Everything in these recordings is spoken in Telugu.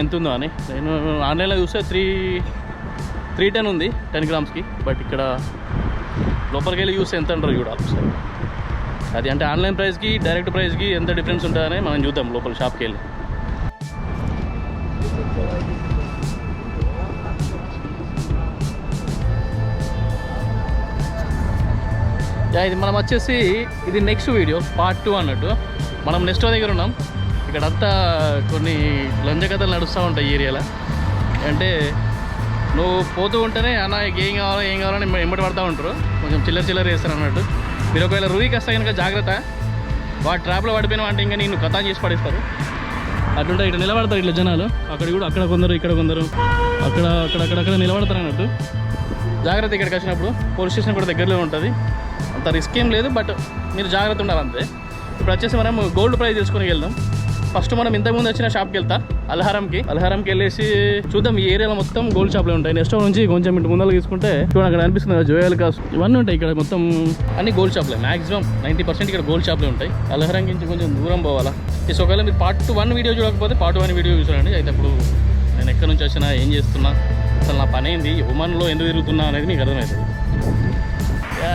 ఎంత ఉందో అని. నేను ఆన్లైన్లో చూస్తే 310 ఉంది 10 గ్రామ్స్కి. బట్ ఇక్కడ లోపలికి వెళ్ళి చూస్తే ఎంత అంటారు చూడాలి ఒకసారి. అది అంటే ఆన్లైన్ ప్రైస్కి డైరెక్ట్ ప్రైస్కి ఎంత డిఫరెన్స్ ఉంటుందని మనం చూద్దాం లోపల షాప్కి వెళ్ళి. ఇది మనం వచ్చేసి ఇది నెక్స్ట్ వీడియో పార్ట్ 2 అన్నట్టు. మనం నెక్స్ట్ దగ్గర ఉన్నాం. ఇక్కడ అంతా కొన్ని లంజ కథలు నడుస్తూ ఉంటాయి ఈ ఏరియాలో. అంటే నువ్వు పోతూ ఉంటేనే అన్న ఏం కావాలని ఎంబడి పడుతూ ఉంటారు. కొంచెం చిల్లర చేస్తారు అన్నట్టు. మీరు ఒకవేళ రూయికి వస్తే కనుక జాగ్రత్త, వాటి ట్రాప్లో పడిపోయినావు అంటే ఇంకా నేను కథం చేసి పడేస్తారు. అట్లుంటే ఇక్కడ నిలబడతారు ఇట్లా జనాలు. అక్కడ కొందరు ఇక్కడ కొందరు అక్కడ నిలబడతారు అన్నట్టు. జాగ్రత్త. ఇక్కడికి వచ్చినప్పుడు పోలీస్ స్టేషన్ కూడా దగ్గరలో ఉంటుంది. అంత రిస్క్ ఏం లేదు, బట్ మీరు జాగ్రత్త ఉండాలి అంతే. ఇప్పుడు వచ్చేసి మనం గోల్డ్ ప్రైస్ తెలుసుకొని వెళ్దాం. ఫస్ట్ మనం ఇంతకుముందు వచ్చిన షాప్కి వెళ్తా, అల్హారంకి వెళ్ళేసి చూద్దాం. ఈ ఏరియాలో మొత్తం గోల్డ్ షాప్లే ఉంటాయి. నెక్స్ట్ నుంచి కొంచెం ఇంటి ముందర తీసుకుంటే చూడండి అక్కడ అనిపిస్తుంది కదా జోయల్ కాస్ట్ ఇవన్నీ ఉంటాయి. ఇక్కడ మొత్తం అన్ని గోల్డ్ షాప్లే. మ్యాక్సిమం 90% ఇక్కడ గోల్డ్ షాప్లే ఉంటాయి. అల్హారంకి నుంచి కొంచెం దూరం పోవాలా. సో ఒకవేళ మీరు పార్ట్ 1 వీడియో చూడకపోతే పార్ట్ 1 వీడియో చూసారండి. అయితే ఇప్పుడు నేను ఎక్కడి నుంచి వచ్చినా, ఏం చేస్తున్నా, అసలు నా పని ఏంది, ఒమన్లో ఎందుకు తిరుగుతున్నా అనేది మీకు అర్థమవుతుంది.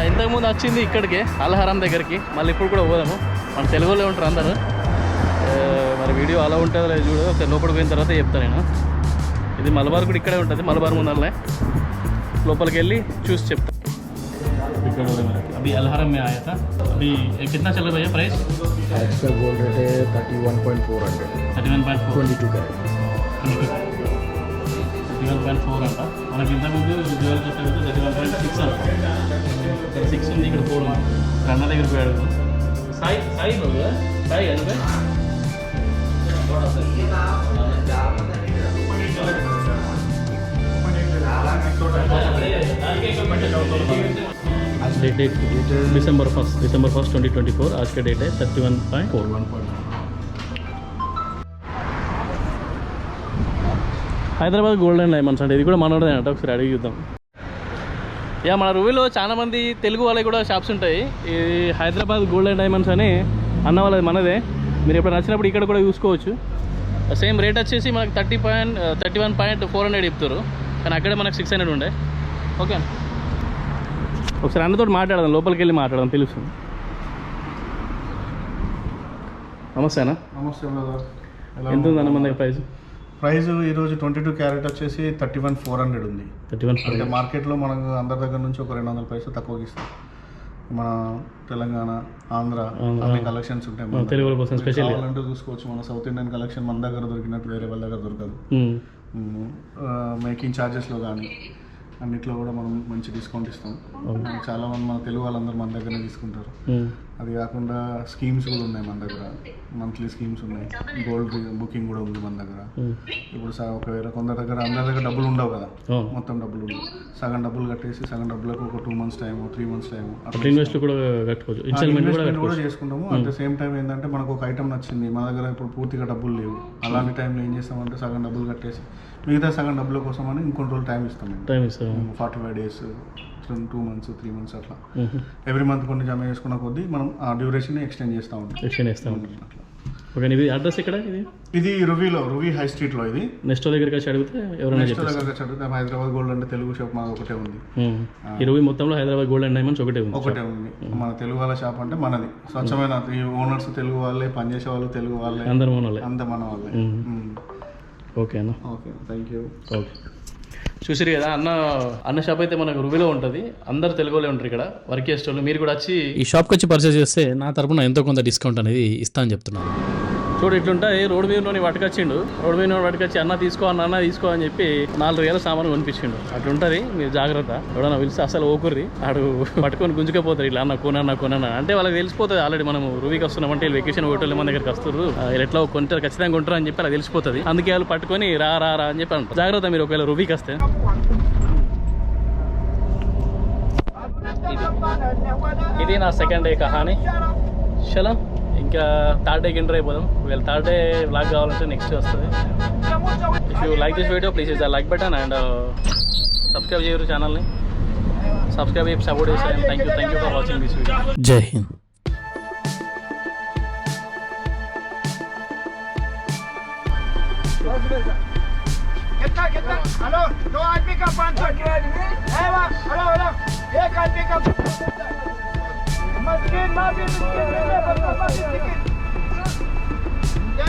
ఇంతకుముందు వచ్చింది ఇక్కడికి అల్హారం దగ్గరికి. మళ్ళీ ఇప్పుడు కూడా పోదాము. మన తెలుగులో ఉంటారు అందరూ. మరి వీడియో అలా ఉంటుందో లేదు చూడ. ఒకసారి లోపలికి పోయిన తర్వాత చెప్తాను నేను. ఇది మలబార్ కూడా ఇక్కడే ఉంటుంది. మలబార్ ముందరనే లోపలికి వెళ్ళి చూసి చెప్తాను. ఇక్కడ अभी अल्हारम में आया था. अभी कितना चल रहा है भैया प्राइस? आज का गोल्ड रेट है 31.400. 22 कैरेट 31.4 అంట. మనకి ఇంతకుముందు జ్యువెల్ చెప్పేది 31.6 అంట. ఇక్కడ 6 ఉంది, ఇక్కడ 4 ఉంది. అన్న దగ్గర పోయాడు సాయి కదా डेट December 1st 2024. आज का डेट है 31.4. హైదరాబాద్ గోల్డెన్ డైమండ్స్ అంటే ఇది కూడా మనోడే అంట. ఒకసారి అడిగి చూద్దాం. మన రూవీలో చాలా మంది తెలుగు వాళ్ళకి కూడా షాప్స్ ఉంటాయి. ఈ హైదరాబాద్ గోల్డెన్ డైమండ్స్ అని అన్న వాళ్ళది మనదే. మీరు ఎప్పుడు నచ్చినప్పుడు ఇక్కడ కూడా చూసుకోవచ్చు. సేమ్ రేట్ వచ్చేసి మనకు 31.400 చెప్తారు. కానీ అక్కడే మనకు 600 ఉండే. ఓకే, ఒకసారి అన్నతో మాట్లాడదాం. లోపలికి వెళ్ళి మాట్లాడదాం, తెలుస్తుంది. నమస్తే అన్న. నమస్తే బ్రదర్. ఎంత ఉంది అన్న మన దగ్గర ప్రైస్ ఈరోజు 22 క్యారెట్ వచ్చేసి 31,400 ఉంది. 31 అంటే మార్కెట్లో మనకు అందరి దగ్గర నుంచి ఒక 200 పైసలు తక్కువకి ఇస్తాం. మన తెలంగాణ, ఆంధ్ర అన్ని కలెక్షన్స్ ఉంటాయి. మన తెలుగు కోసం స్పెషల్ కావాలంటే చూసుకోవచ్చు. మన సౌత్ ఇండియన్ కలెక్షన్ మన దగ్గర దొరికినట్టు వేరే వాళ్ళ దగ్గర దొరకదు. మేకింగ్ ఛార్జెస్లో కానీ అన్నిట్లో కూడా మనం మంచి డిస్కౌంట్ ఇస్తాం. చాలా మంది మన తెలుగు వాళ్ళందరూ మన దగ్గరనే తీసుకుంటారు. అది కాకుండా స్కీమ్స్ కూడా ఉన్నాయి మన దగ్గర. మంత్లీ స్కీమ్స్ ఉన్నాయి. గోల్డ్ బుకింగ్ కూడా ఉంది మన దగ్గర. ఇప్పుడు ఒకవేళ కొందరి దగ్గర అందరి దగ్గర డబ్బులు ఉండవు కదా, మొత్తం డబ్బులు ఉండవు. సగం డబ్బులు కట్టేసి సగం డబ్బులకు ఒక 2 months time, 3 months time invest కూడా చేసుకుంటాము. అట్ ద సేమ్ టైం ఏంటంటే మనకు ఒక ఐటమ్ నచ్చింది, మన దగ్గర ఇప్పుడు పూర్తిగా డబ్బులు లేవు. అలాంటి టైంలో ఏం చేస్తామంటే సగం డబ్బులు కట్టేసి మిగతా సగం డబ్బుల కోసం అని ఇంకొన్ని రోజులు టైం ఇస్తాం. 45 days, 2 months, 3 months అట్లా ఎవ్రీ మంత్ కొన్ని జమ చేసుకున్న కొద్దీ మనం ఆ డ్యూరేషన్ ఎక్స్టెండ్ చేస్తూ ఉంటాం. ఓకే, ఇది అడ్రస్ ఇక్కడ ఇది రూవీ హై స్ట్రీట్లో. ఇది నెక్స్ట్ దగ్గరికి వచ్చి అడిగితే హైదరాబాద్ గోల్డ్ అంటే తెలుగు షాప్ మాది ఒకటే ఉంది. ఈ రూవీ మొత్తంలో హైదరాబాద్ గోల్డ్ అండ్ డైమండ్స్ ఒకటే ఉంది. మన తెలుగు వాళ్ళ షాప్ అంటే మనది స్వచ్ఛమైన ఓనర్స్ తెలుగు వాళ్ళే, పనిచేసే వాళ్ళు తెలుగు వాళ్ళే, అందరు మన వాళ్ళే. ఓకే అన్న. Okay, thank you. ఓకే, చూసిరు కదా అన్న షాప్ అయితే మనకు రూవీలో ఉంటుంది. అందరు తెలుగులో ఉంటారు ఇక్కడ వర్క్ చేసేవాళ్ళు. మీరు కూడా వచ్చి ఈ షాప్కి వచ్చి పర్చేస్ చేస్తే నా తరపున ఎంతో కొంత డిస్కౌంట్ అనేది ఇస్తా అని చెప్తున్నాను. చూడు ఇట్లుంటాయి. రోడ్ మీద పట్టుకొచ్చిండు. రోడ్ మీద పట్టుకొచ్చి అన్న తీసుకో అని చెప్పి 4,000 సామాను కొనిపించిండు. అట్లుంటుంది, మీరు జాగ్రత్త. ఎవడన్నా పిలిస్తే అసలు ఓకుర్రి ఆడు పట్టుకొని గుంజుకపోతారు. ఇట్లా అన్న కొనన్నా అంటే వాళ్ళకి తెలిసిపోతుంది. ఆల్రెడీ మనం రూవీకి వస్తున్నామంటే వెకేషన్ హోటల్ మన దగ్గరికి వస్తారు, ఎట్లా కొంటారు, ఖచ్చితంగా కొంటారు అని చెప్పి అలా తెలిసిపోతుంది. అందుకే వాళ్ళు పట్టుకొని రా అని చెప్పి అంటారు. జాగ్రత్త మీరు ఒకవేళ రూవీకి వస్తే. ఇది నా సెకండ్ డే కహాని. చలో ఇంకా థర్డ్ డేకి ఎంటర్ అయిపోదాం. ఒకవేళ థర్డ్ డే వ్లాగ్ కావాలంటే నెక్స్ట్ వస్తుంది. If you like this video please the like button and subscribe చేయరు ఛానల్ని. సబ్స్క్రైబ్ చేసి సపోర్ట్ చేస్తారు. Thank you for watching this video. జై హింద్. कितना कितना हेलो 2 आदमी का 500 हेलो हेलो 1 आदमी का मस्किन माफी मिस्किन ले माफी मिस्किन क्या